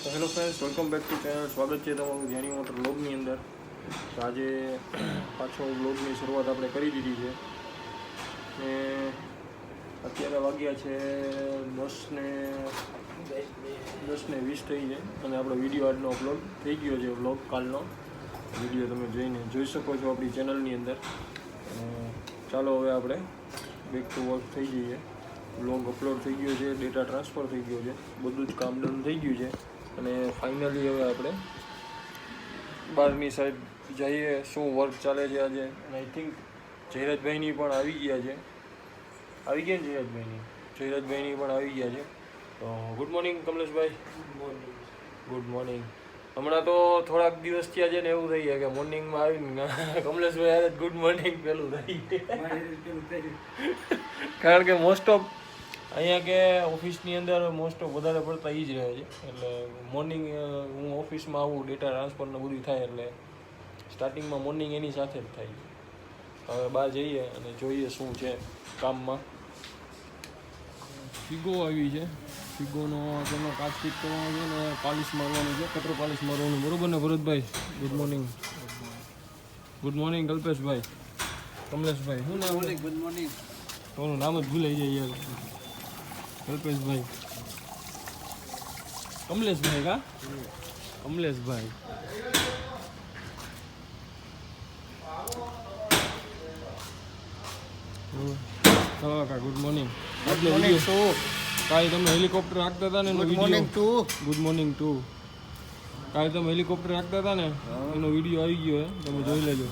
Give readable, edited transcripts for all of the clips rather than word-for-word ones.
તો hello friends, welcome back to channel. સ્વાગત છે તમારું જેની મોટર વ્લોગની અંદર. તો આજે પાછો વ્લોગની શરૂઆત આપણે કરી દીધી છે ને અત્યારે વાગ્યા છે 10:20 થઈ છે અને આપણો વિડીયો આજનો અપલોડ થઈ ગયો છે. વ્લોગ કાલનો વિડીયો તમે જોઈ શકો છો આપણી ચેનલની અંદર. ચાલો હવે આપણે બેક ટુ વર્ક થઈ જઈએ. વ્લોગ અપલોડ થઈ ગયો છે, ડેટા ટ્રાન્સફર થઈ ગયો છે, બધું જ કામ ડન થઈ ગયું છે અને ફાઇનલી હવે આપણે બહારની સાઈડ જઈએ. શું વર્ક ચાલે છે આજે? અને આઈ થિંક જયરાજભાઈની પણ આવી ગયા છે. આવી ગયા ને જયરાજભાઈની પણ આવી ગયા છે. તો ગુડ મોર્નિંગ કમલેશભાઈ. Good morning. હમણાં તો થોડાક દિવસ થયા છે ને એવું થઈ ગયા કે મોર્નિંગમાં આવીને કમલેશભાઈ આજે ગુડ મોર્નિંગ પેલું થઈ કારણ કે મોસ્ટ ઓફ અહીંયા કે ઓફિસની અંદર મોસ્ટ ઓફ વધારે પડતા એ જ રહે છે. એટલે મોર્નિંગ હું ઓફિસમાં આવું, ડેટા ટ્રાન્સફરને બધું થાય એટલે સ્ટાર્ટિંગમાં મોર્નિંગ એની સાથે જ થાય. હવે બહાર જઈએ અને જોઈએ શું છે કામમાં. ફિગો આવી છે. ફિગોનો તેનો કાચ ફિટ કરવાનો છે ને પાલિશ મારવાનું છે, કટર પાલિશ મારવાનું. બરોબર ને ભરતભાઈ? Good morning. ગુડ મોર્નિંગ કલ્પેશભાઈ, કમલેશભાઈ. શું નામ? Good morning. તમારું નામ જ ભૂલાઈ જાય યાર. કલ્પેશભાઈ, કમલેશભાઈ કા? કમલેશભાઈ. કા ગુડ મોર્નિંગ. કાલે તમે હેલિકોપ્ટર રાખતા હતા ને એનો વિડીયો. Good morning to. કાલે તમે હેલિકોપ્ટર રાખતા હતા ને એનો વિડીયો આવી ગયો, તમે જોઈ લેજો.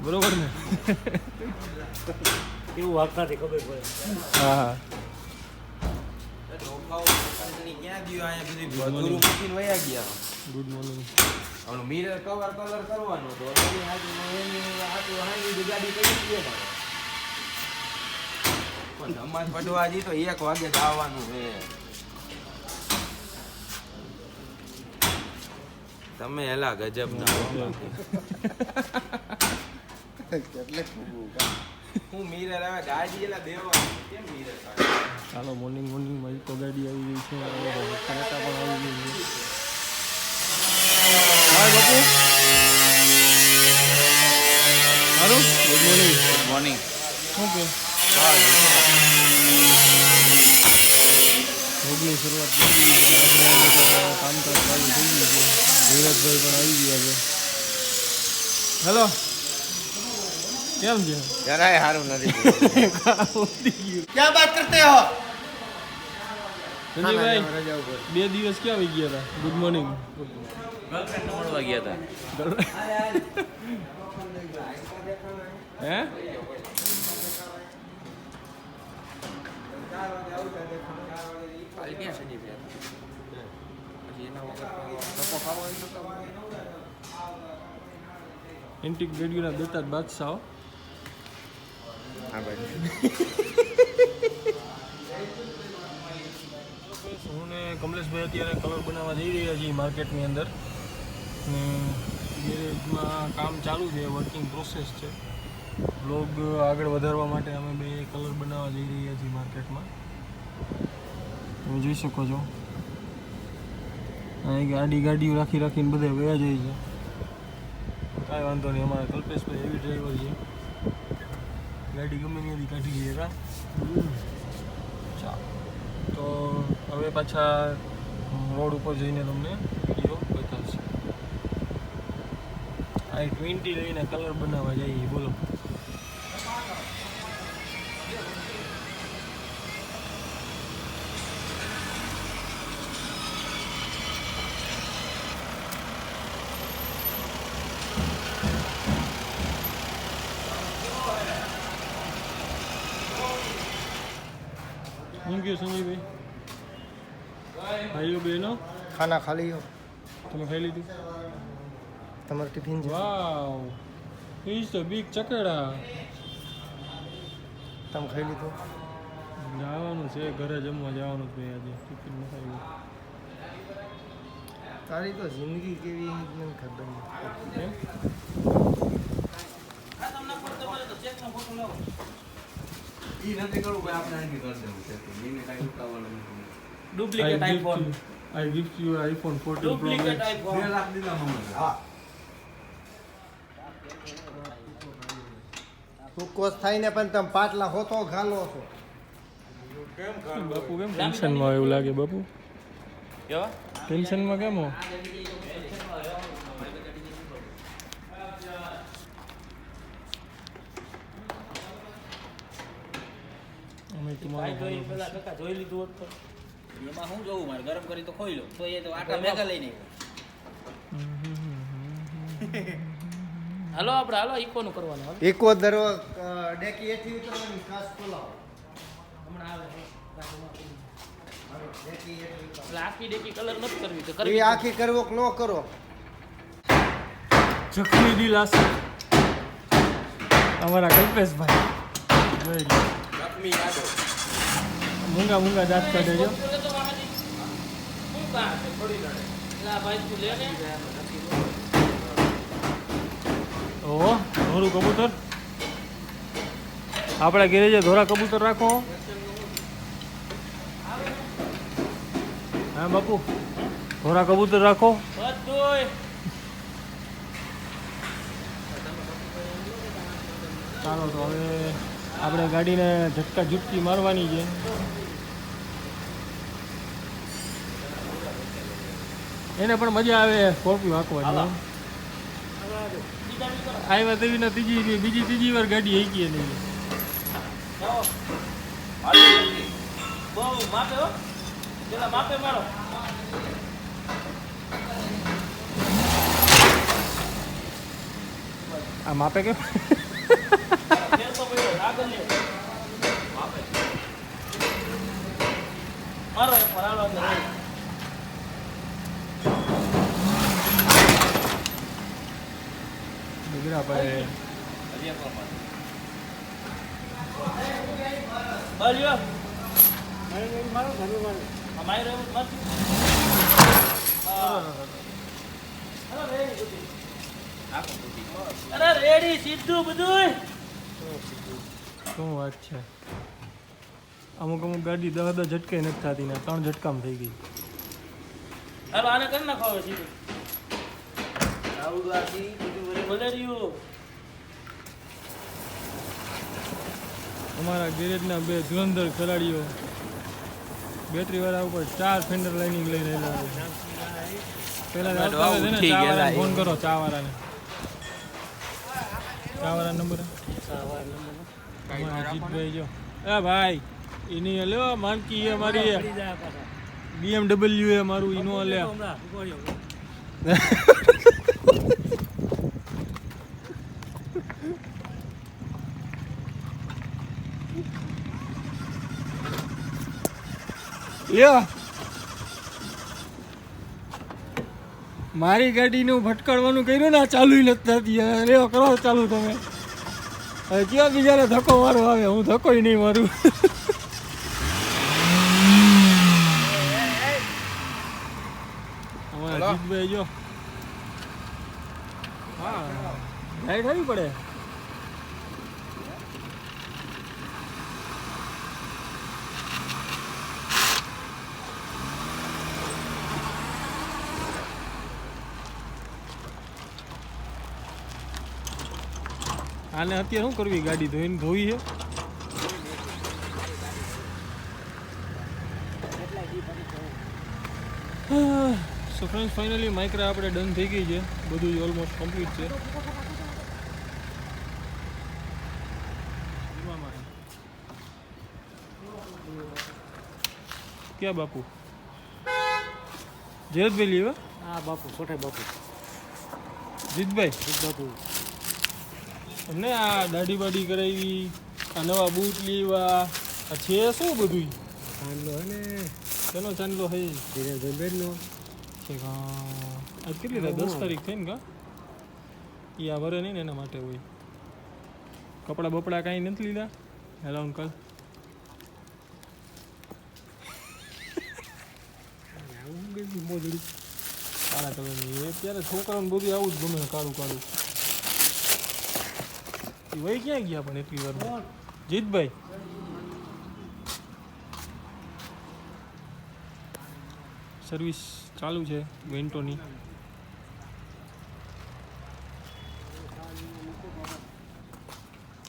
બરોબર ને? એવું વાગતાથી ખબર પડે. હા. Good morning. મિરર કવર કરવાનું તો ગાડી કરી દે પણ સમાજ પડવા જી તો 1 વાગે જ આવવાનું છે. તમે એલા ગજબ ના હું મિરર આવે ગાડી એલા દેવાનું કેમ મિરર કાઢે? ચાલો મોર્નિંગમાં તો ગાડી આવી ગઈ છે, ટમેટા પણ આવી ગઈ છે. હાય બાપુ. હારું. Good morning. Good morning. શું કે રોગની શરૂઆત કરી દીધી છે. કામકાજ ચાલુ થઈ ગયું છે. ધીરજભાઈ પણ આવી ગયા છે. હેલો, કેમ છે? જરાય સારું નથી. ક્યાં વાત કરતે હો? સંજયભાઈ 2 દિવસ ક્યાં આવી ગયા હતા? Good morning. ગર્લફ્રેન્ડ મળવા ગયા હતા. હે? એન્ટિક રેડિયોના બેટા બાદશાહ. હું ને કમલેશભાઈ અત્યારે કલર બનાવવા જઈ રહ્યા છીએ માર્કેટની અંદર. ગેરેજમાં કામ ચાલુ છે, વર્કિંગ પ્રોસેસ છે. બ્લોગ આગળ વધારવા માટે અમે બે કલર બનાવવા જઈ રહ્યા છીએ માર્કેટમાં. તમે જોઈ શકો છો અહીં ગાડીઓ રાખીને બધા વયા જાય છે. કાંઈ વાંધો નહીં, અમારા કલ્પેશભાઈ એવી ડ્રાઈવર છે, ગાડી ગમે ત્યાંથી કાઢી લઈએ. કા ચાલો, તો હવે પાછા રોડ ઉપર જઈને તમને વિડીયો બતાવશે. આ 20 લઈને કલર બનાવવા જઈએ. બોલો. શું કહ્યું સંજયભાઈ? ભાઈઓ બહેનો ખાના ખાલી હો? તમે ખાઈ લીધું? તમારું ટિફિન છે? વાવ, ઇઝ ધ બિગ ચકેડા. તમે ખાઈ લીધું? જવાનું છે ઘરે, જમવા જવાનું છે આજે. ટિફિન ન ખાઈ. તારી તો જિંદગી કેવી મને ખબર નહીં. ઈ નથી કરવું ભાઈ, આપણે આની કરી દેવું છે. એને કાંઈ ઉતાવળ નથી. Duplicate iPhone. I gift you iPhone 14 Pro duplicate Max. IPhone 2 lakh દીધા મમ્મી. હા સુકોસ થાય ને પણ તમે પાટલા હોતો ઘાલો છો બાપુ કેમ ટેન્શનમાં એવું લાગે બાપુ કેવા ટેન્શનમાં કેમ હો અમે ભાઈ જોઈ તમારો પેલા ટકા જોઈ લીધું હોત તો એમાં હું જોઉં મારે ગરમ કરી તો ખોઈ લો તો એ તો આટા ભેગા લઈને હાલો આપણે હાલો ઈકોનું કરવાનું હાલો એકો દરો ડેકી એથી ઉતરવાની કાસ ખોલાવો હમણાં આવે ડેકી એથી ઉતરવાની. એટલે આખી ડેકી કલર નથી કરવી તો એ કરવી આખી કરવો કે ન કરો જખમી દિલ આસી અમારા કલ્પેશભાઈ જોઈ લો લક્ષ્મી યાદવ. મૂંગા મૂંગા દાંત કાઢે જો ઓહો ધોરું કબૂતર આપણા ઘેરે જે ધોરા કબૂતર રાખો હા બાપુ ધોરા કબૂતર રાખો બધુંય ચાલો તો હવે આપણે ગાડીને ઝટકા ઝુટકી મારવાની છે એને પણ મજા આવે સ્કોર્પિયો હાંકવાની આવ્યા તેવી ના ત્રીજી વાર ગાડી હાંકી નહીં બહુ માપે હો પેલા માપે મારો આ માપે કે ફેરતો પડ્યો આગળ લે માપે મારો એક વાર હાલો અંદર દીકરા પડે બોલ્યો અમારે રહેવું મત અરે રેડી સીધું બધું શું વાત છે અમુક ગાડી 10 ઝટકે નથી થતી ને 3 ઝટકામાં થઈ ગઈ હાલો આને કરી નાખો હવે સીધું બોલે રહ્યું અમારા ગેરેજના 2 ધુરંધર ખેલાડીઓ બેટરી વાળા ઉપર 4 ફેન્ડર લાઇનિંગ લઈને આવ્યા પેલા ફોન કરો ચા વાળા નંબર જીતભાઈ જો એ ભાઈ એની લ્યો માનકી એ મારી BMW એ મારું ઈનો લે મારી ગાડીનું ભટકાડવાનું કર્યું ને આ ચાલુ નથી થતી રેવો કરો ચાલુ તમે હવે કેવા બીજાને ધક્કો મારો આવે હું ધક્કોય નહીં મારું અમારા જીતભાઈ જો હા લાઈટ આવી પડે આને અત્યારે શું કરવી ગાડી ધોવી છે સો ફ્રેન્ડ્સ ફાઇનલી માઇક્રા આપણે ડન થઈ ગઈ છે બધું જ ઓલમોસ્ટ કમ્પ્લીટ છે ક્યાં બાપુ જયદભાઈ લેવા હા બાપુ છોટે બાપુ જીતભાઈ બાપુ અમને આ દાઢી બાડી કરાવી આ નવા બૂટ લેવા આ છે શું બધું ચાંદલો હે ને તેનો ચાંદલો હે ધીરે બેનનો છે આજ કેટલી થાય 10 તારીખ થઈ ને કા એ આ વરે નહીં ને એના માટે હોય કપડાં બપડા કાંઈ નથી લીધા હેલો અંકલ મોજડી કાળા કલરની અત્યારે છોકરાઓને બધું આવું જ ગમે કાળું કાળું એ વહી ક્યાં ગયા પણ એટલી વાર જીતભાઈ સર્વિસ ચાલુ છે વેન્ટોની.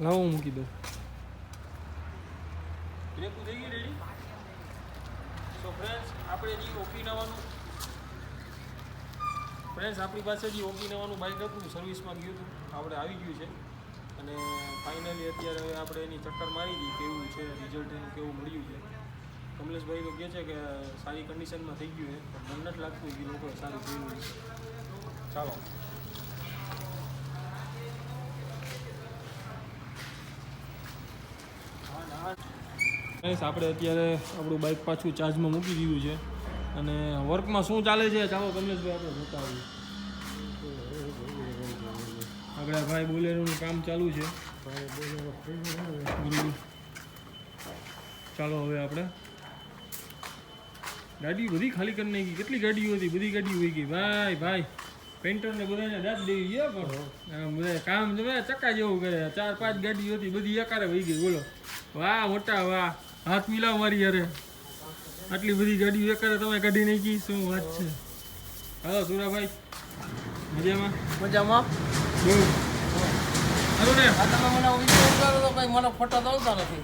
લાવો હું મૂકી દઉં. બ્રેકું થઈ ગઈ રેડી. સો ફ્રેન્ડ્સ આપણે જે ઓકિનાવાનું આપણી પાસે જે ઓકિનાવાનું બાઇક હતું સર્વિસમાં ગયું હતું આપણે આવી ગયું છે અને ફાઇનલી અત્યારે હવે આપણે એની ચક્કર મારી હતી કેવું છે રિઝલ્ટ એનું કેવું મળ્યું છે. કમલેશભાઈ તો કહે છે કે સારી કન્ડિશનમાં થઈ ગયું છે પણ મને નથી લાગતું કે લોકોએ સારું કર્યું છે. ચાલો આપણે અત્યારે આપણું બાઇક પાછું ચાર્જમાં મૂકી દીધું છે અને વર્કમાં શું ચાલે છે ચાલો કમલેશભાઈ આપણે જોતા આવીએ. આગળ ભાઈ બોલેરોનું કામ ચાલુ છે. ચાલો હવે આપણે ગાડી બધી ખાલી કરી નાખી. કેટલી ગાડીઓ હતી? બધી ગાડીઓ હોઈ ગઈ ભાઈ. પેન્ટરને બધાને દાદ દેવી ગયા પણ બધા કામ ચક્કા જેવું કરે. 4-5 ગાડીઓ હતી બધી એકારે વહી ગઈ. બોલો વાહ મોટા વાહ, હાથ મિલાવ મારી યારે. આટલી બધી ગાડીઓ એકારે તમે કાઢી નાખી, શું વાત છે. હાલો સુરાભાઈ મજામાં? મજામાં સારું ને? તમે મને વિડીયો ઉતારો તો કઈ મને ફોટો દોડતા નથી.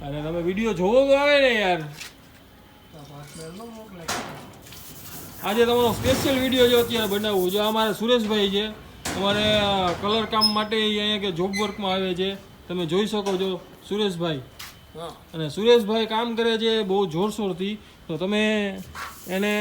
અરે તમે વિડીયો જોવો તો આવે ને યાર. આજે તમારો સ્પેશિયલ વિડીયો જો અત્યારે બનાવવું જો અમારા સુરેશભાઈ છે અમારે કલર કામ માટે અહીંયા કે જોબ વર્કમાં આવે છે. તમે જોઈ શકો છો સુરેશભાઈ. અને સુરેશભાઈ કામ કરે છે બહુ જોરશોરથી. તો તમે એને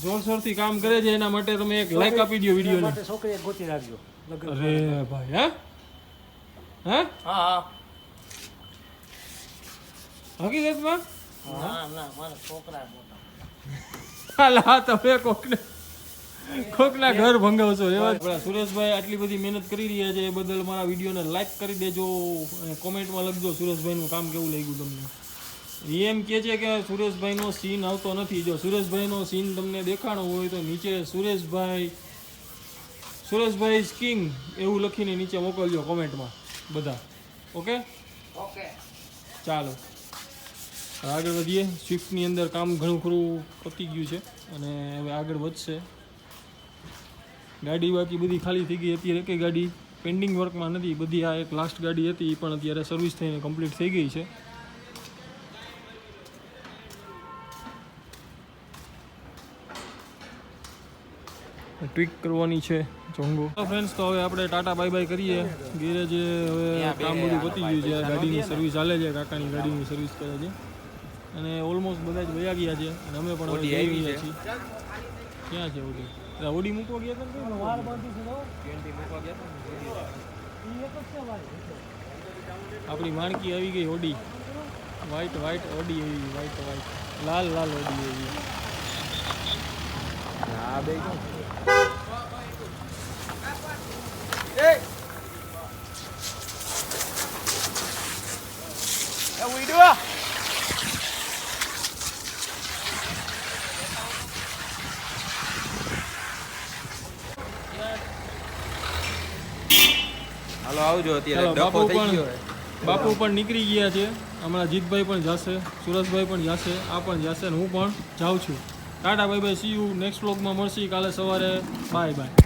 જોરશોરથી કામ કરે છે એના માટે તમે એક લાઈક આપી દો વિડીયોને. છોકરી ગોતી રાખજો. અરે ભાઈ હા હકીકતમાં ના મારા છોકરા મોટા. હાલા તમે કોકના ઘર ભંગાવશો એવા. આપણા સુરેશભાઈ આટલી બધી મહેનત કરી રહ્યા છે એ બદલ મારા વિડીયોને લાઈક કરી દેજો અને કોમેન્ટમાં લખજો સુરેશભાઈનું કામ કેવું લાગ્યું તમને. એમ કહે છે કે સુરેશભાઈનો સીન આવતો નથી. જો સુરેશભાઈનો સીન તમને દેખાણો હોય તો નીચે સુરેશભાઈ કિંગ એવું લખીને નીચે મોકલજો કોમેન્ટમાં બધા. ઓકે ચાલો આગળ વધીએ. સ્વિફ્ટની અંદર કામ ઘણું ખરું પતી ગયું છે અને હવે આગળ વધશે. ગાડી બાકી બધી ખાલી થઈ ગઈ. અત્યારે એકેય ગાડી પેન્ડિંગ વર્કમાં નથી. બધી આ એક લાસ્ટ ગાડી હતી એ પણ અત્યારે સર્વિસ થઈને કમ્પ્લીટ થઈ ગઈ છે. ટ્વીક કરવાની છે જોંગો. ફ્રેન્ડ્સ તો હવે આપણે ટાટા બાય બાય કરીએ. ગેરેજે હવે કામ બધું પતી ગયું છે. ગાડીની સર્વિસ ચાલે છે. કાકાની ગાડીની સર્વિસ કરે છે અને ઓલમોસ્ટ બધા જ વયા ગયા છે અને અમે પણ હવે જઈ રહ્યા છીએ. ક્યાં છે ઓડી? ઓડી મૂકવા ગયા હતા ને? આપણી માણકી આવી ગઈ ઓડી. વ્હાઈટ ઓડી આવી. વ્હાઈટ લાલ ઓડી આવી. હા બે હાલો આવજો. અત્યારે ડખો થઈ ગયો. બાપુ પણ નીકળી ગયા છે. હમણાં જીતભાઈ પણ જશે, સુરેશભાઈ પણ જશે, આ પણ જશે અને હું પણ જાઉં છું. Tata bye bye, C you next વ્લોગમાં મળશી કાલે સવારે. બાય.